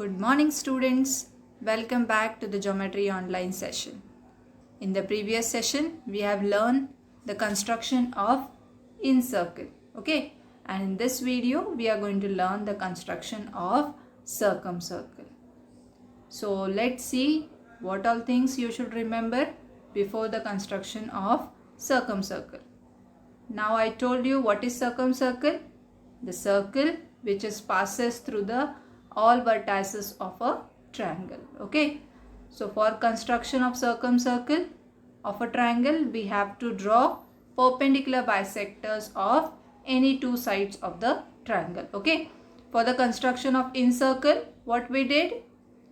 Good morning students. Welcome back to the Geometry online session. In the previous session, we have learned the construction of incircle. Okay. And in this video, we are going to learn the construction of circumcircle. So let's see what all things you should remember before the construction of circumcircle. Now I told you what is circumcircle. The circle which passes through the all vertices of a triangle. Okay. So for construction of circumcircle of a triangle, we have to draw perpendicular bisectors of any two sides of the triangle. Okay. For the construction of incircle, what we did?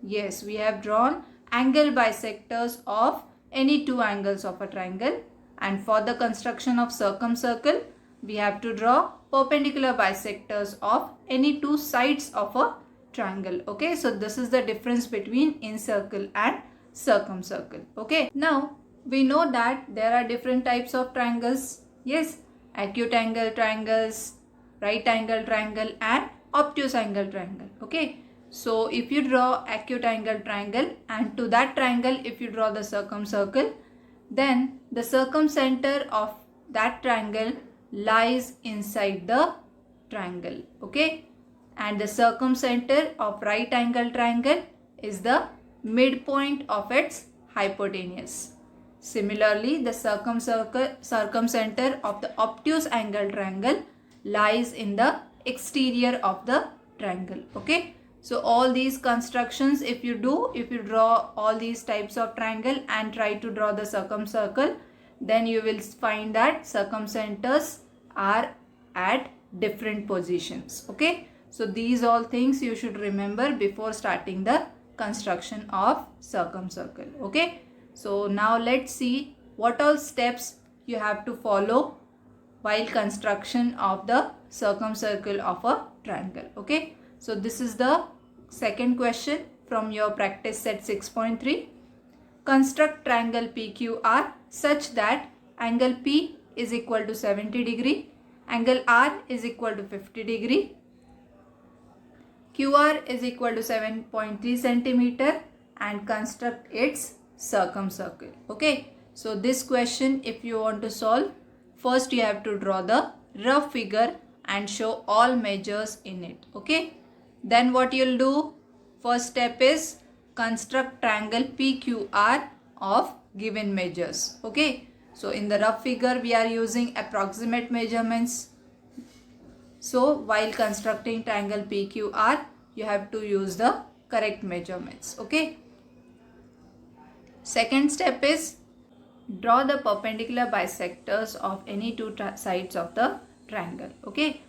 Yes, we have drawn angle bisectors of any two angles of a triangle. And for the construction of circumcircle, we have to draw perpendicular bisectors of any two sides of a triangle. Okay, so this is the difference between incircle and circumcircle. Okay, now we know that there are different types of triangles. Yes, acute angle triangles, right angle triangle and obtuse angle triangle. Okay, so if you draw acute angle triangle and to that triangle if you draw the circumcircle, then the circumcenter of that triangle lies inside the triangle. Okay, and the circumcenter of right angle triangle is the midpoint of its hypotenuse. Similarly, the circumcenter of the obtuse angle triangle lies in the exterior of the triangle. Okay, so all these constructions if you draw all these types of triangle and try to draw the circumcircle, then you will find that circumcenters are at different positions. Okay, so these all things you should remember before starting the construction of circumcircle. Okay, so now let's see what all steps you have to follow while construction of the circumcircle of a triangle. Okay, so this is the second question from your practice set 6.3. Construct triangle PQR such that angle P is equal to 70 degree, angle R is equal to 50 degree, QR is equal to 7.3 centimeter and construct its circumcircle. Okay, so this question if you want to solve, first you have to draw the rough figure and show all measures in it. Okay, then what you'll do, first step is construct triangle PQR of given measures. Okay, so in the rough figure we are using approximate measurements. So while constructing triangle PQR, you have to use the correct measurements. Okay, second step is draw the perpendicular bisectors of any two sides of the triangle. Okay,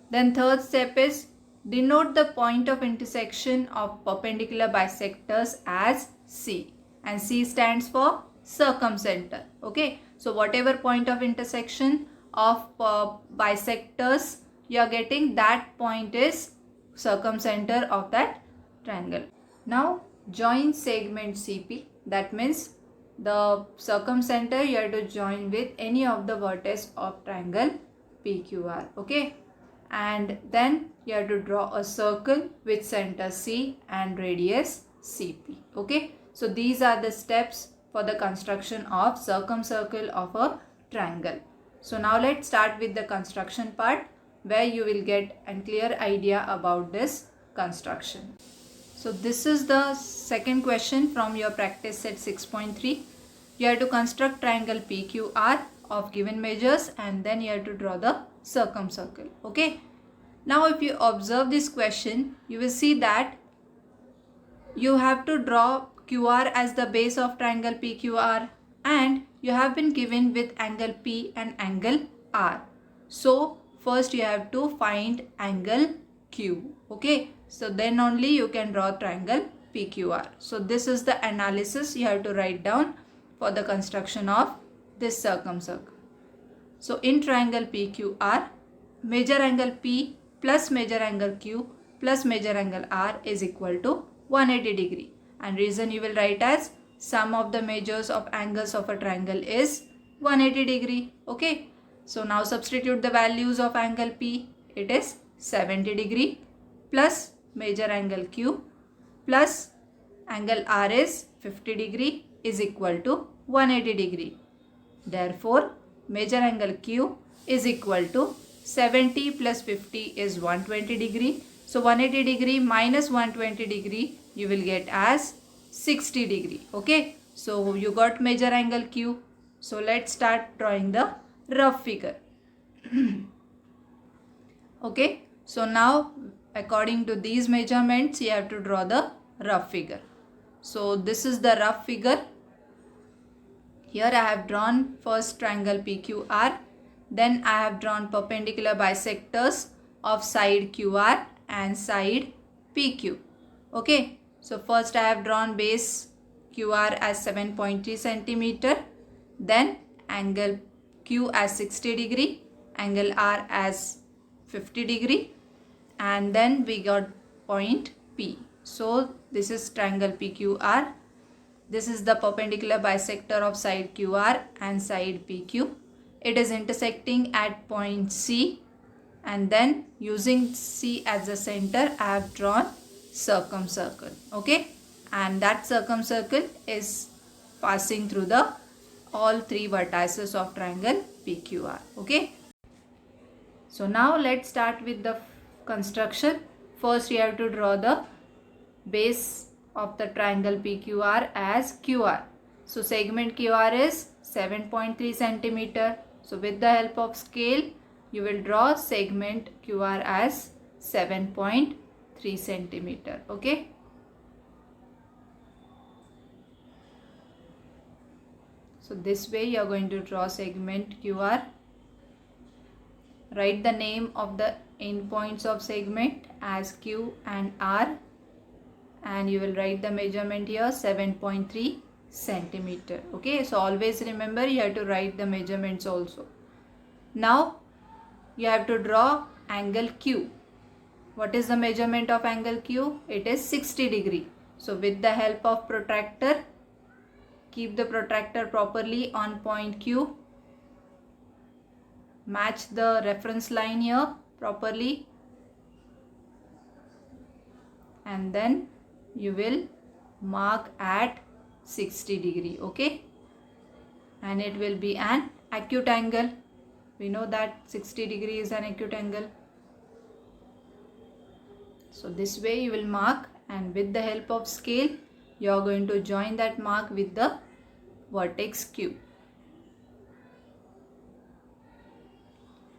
then third step is denote the point of intersection of perpendicular bisectors as C, and C stands for circumcenter. Okay, so whatever point of intersection of bisectors you are getting, that point is circumcenter of that triangle. Now join segment CP, that means the circumcenter you have to join with any of the vertex of triangle PQR. Okay, and then you have to draw a circle with center C and radius CP. Okay, so these are the steps for the construction of circumcircle of a triangle. So now let's start with the construction part where you will get a clear idea about this construction. So this is the second question from your practice set 6.3. You have to construct triangle PQR of given measures and then you have to draw the circumcircle. Okay, now if you observe this question, you will see that you have to draw QR as the base of triangle PQR and you have been given with angle P and angle R. So first you have to find angle Q. Okay, so then only you can draw triangle PQR. So this is the analysis you have to write down for the construction of this circumcircle. So in triangle PQR, major angle P plus major angle Q plus major angle R is equal to 180 degree, and reason you will write as sum of the measures of angles of a triangle is 180 degree. Okay, so now substitute the values of angle P. It is 70 degree plus major angle Q plus angle R is 50 degree is equal to 180 degree. Therefore, major angle Q is equal to 70 plus 50 is 120 degree. So 180 degree minus 120 degree you will get as 60 degree. Okay. So you got major angle Q. So let's start drawing the rough figure. Okay. So now according to these measurements you have to draw the rough figure. So this is the rough figure. Here I have drawn first triangle PQR. Then I have drawn perpendicular bisectors of side QR and side PQ. Okay. So first I have drawn base QR as 7.3 centimeter. Then angle Q as 60 degree. Angle R as 50 degree. And then we got point P. So this is triangle PQR. This is the perpendicular bisector of side QR and side PQ. It is intersecting at point C, and then using C as the center I have drawn circumcircle. Okay, and that circumcircle is passing through the all three vertices of triangle PQR. Okay, so now let's start with the construction. First you have to draw the base of the triangle PQR as QR. So segment QR is 7.3 centimeter. So with the help of scale, you will draw segment QR as 7.3 centimeter. Okay. So this way you are going to draw segment QR. Write the name of the endpoints of segment as Q and R. And you will write the measurement here 7.3 centimeter. Okay, so always remember you have to write the measurements also. Now you have to draw angle Q. What is the measurement of angle Q? It is 60 degree. So with the help of protractor, keep the protractor properly on point Q. Match the reference line here properly. And then you will mark at 60 degree. Okay, and it will be an acute angle. We know that 60 degree is an acute angle. So this way you will mark, and with the help of scale you are going to join that mark with the vertex Q.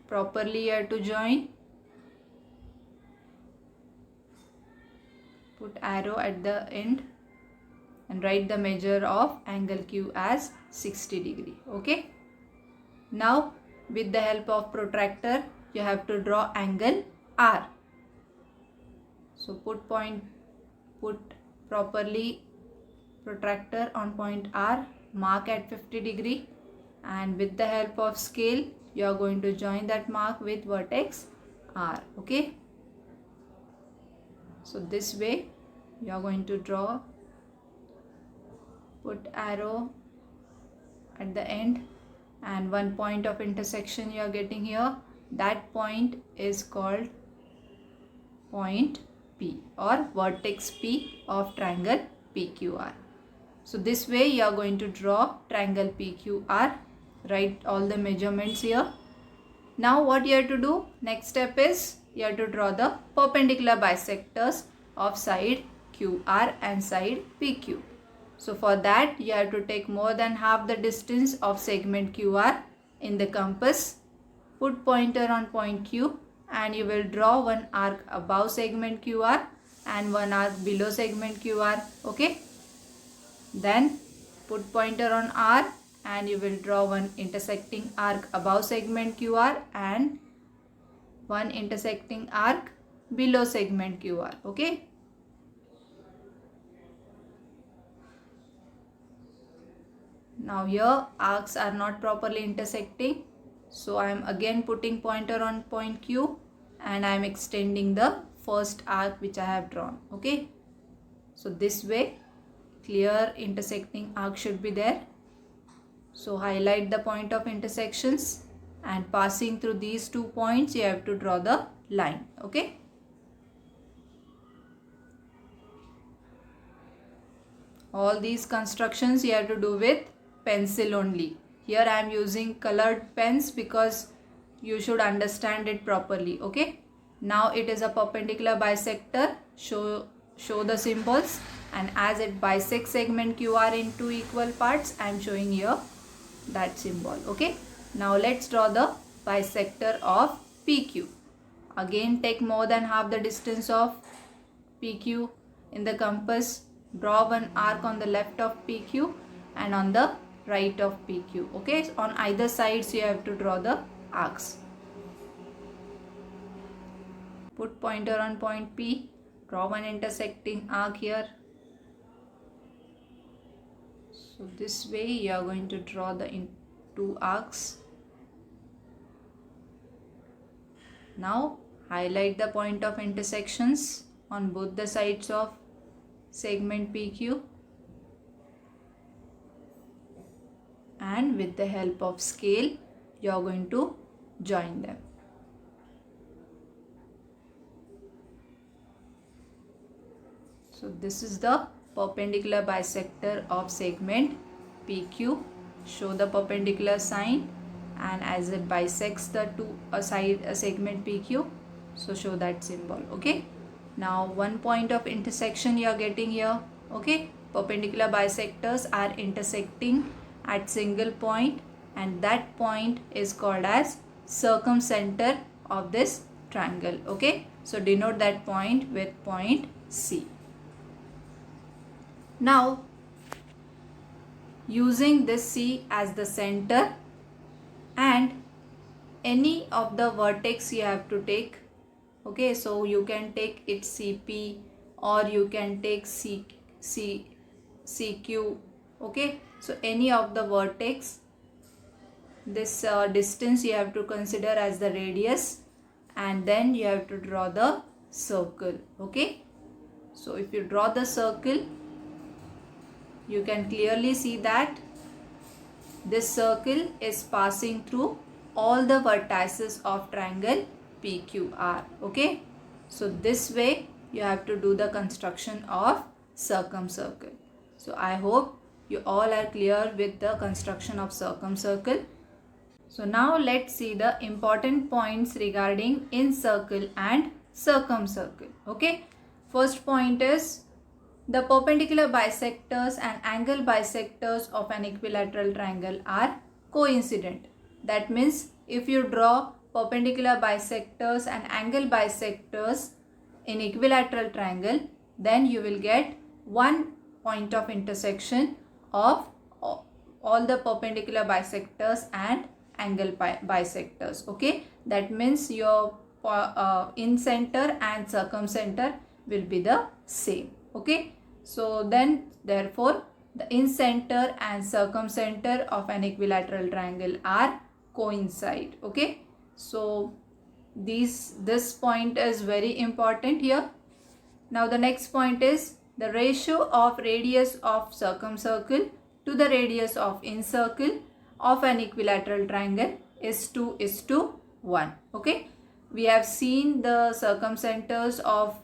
Properly you have to join. Put arrow at the end and write the measure of angle Q as 60 degree. Okay. Now with the help of protractor you have to draw angle R. So put properly protractor on point R, mark at 50 degree, and with the help of scale you are going to join that mark with vertex R. Okay. So this way you are going to draw, put arrow at the end, and one point of intersection you are getting here. That point is called point P or vertex P of triangle PQR. So this way you are going to draw triangle PQR. Write all the measurements here. Now what you have to do, next step is you have to draw the perpendicular bisectors of side QR and side PQ. So for that you have to take more than half the distance of segment QR in the compass. Put pointer on point Q and you will draw one arc above segment QR and one arc below segment QR. Okay. Then put pointer on R and you will draw one intersecting arc above segment QR and one intersecting arc below segment QR. Okay. Now here arcs are not properly intersecting, so I am again putting pointer on point Q and I am extending the first arc which I have drawn. Okay. So this way clear intersecting arc should be there. So highlight the point of intersections and passing through these 2 points you have to draw the line. Okay. All these constructions you have to do with pencil only. Here I am using colored pens because you should understand it properly. Okay. Now it is a perpendicular bisector. Show the symbols, and as it bisects segment QR in two equal parts, I am showing here that symbol. Okay. Now let's draw the bisector of PQ. Again take more than half the distance of PQ in the compass. Draw one arc on the left of PQ and on the right of PQ. Okay, so on either sides you have to draw the arcs. Put pointer on point P. Draw one intersecting arc here. So this way you are going to draw the two arcs. Now highlight the point of intersections on both the sides of segment PQ, and with the help of scale you are going to join them. So this is the perpendicular bisector of segment PQ. Show the perpendicular sign, and as it bisects the segment PQ, so show that symbol. Okay. Now one point of intersection you are getting here. Okay. Perpendicular bisectors are intersecting at single point, and that point is called as circumcenter of this triangle. Okay. So denote that point with point C. Now using this C as the center, and any of the vertex you have to take. Okay, so you can take it CP, or you can take CQ. Okay, so any of the vertex, this distance you have to consider as the radius, and then you have to draw the circle. Okay, so if you draw the circle, you can clearly see that this circle is passing through all the vertices of triangle PQR. Okay, so this way you have to do the construction of circumcircle. So I hope you all are clear with the construction of circumcircle. So now let's see the important points regarding incircle and circumcircle. Okay, first point is the perpendicular bisectors and angle bisectors of an equilateral triangle are coincident. That means if you draw perpendicular bisectors and angle bisectors in equilateral triangle, then you will get one point of intersection of all the perpendicular bisectors and angle bisectors. Okay, that means your incenter and circumcenter will be the same. Okay, so then therefore the incenter and circumcenter of an equilateral triangle are coincide. Okay, so this point is very important here. Now the next point is the ratio of radius of circumcircle to the radius of incircle of an equilateral triangle is 2:1. Okay, we have seen the circumcenters of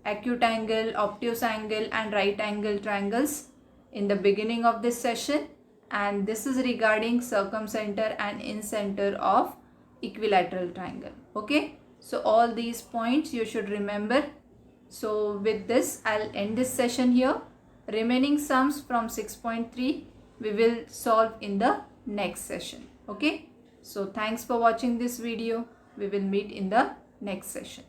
acute angle, obtuse angle and right angle triangles in the beginning of this session, and this is regarding circumcenter and incenter of equilateral triangle. Okay, so all these points you should remember. So with this I'll end this session here. Remaining sums from 6.3 we will solve in the next session. Okay, so thanks for watching this video. We will meet in the next session.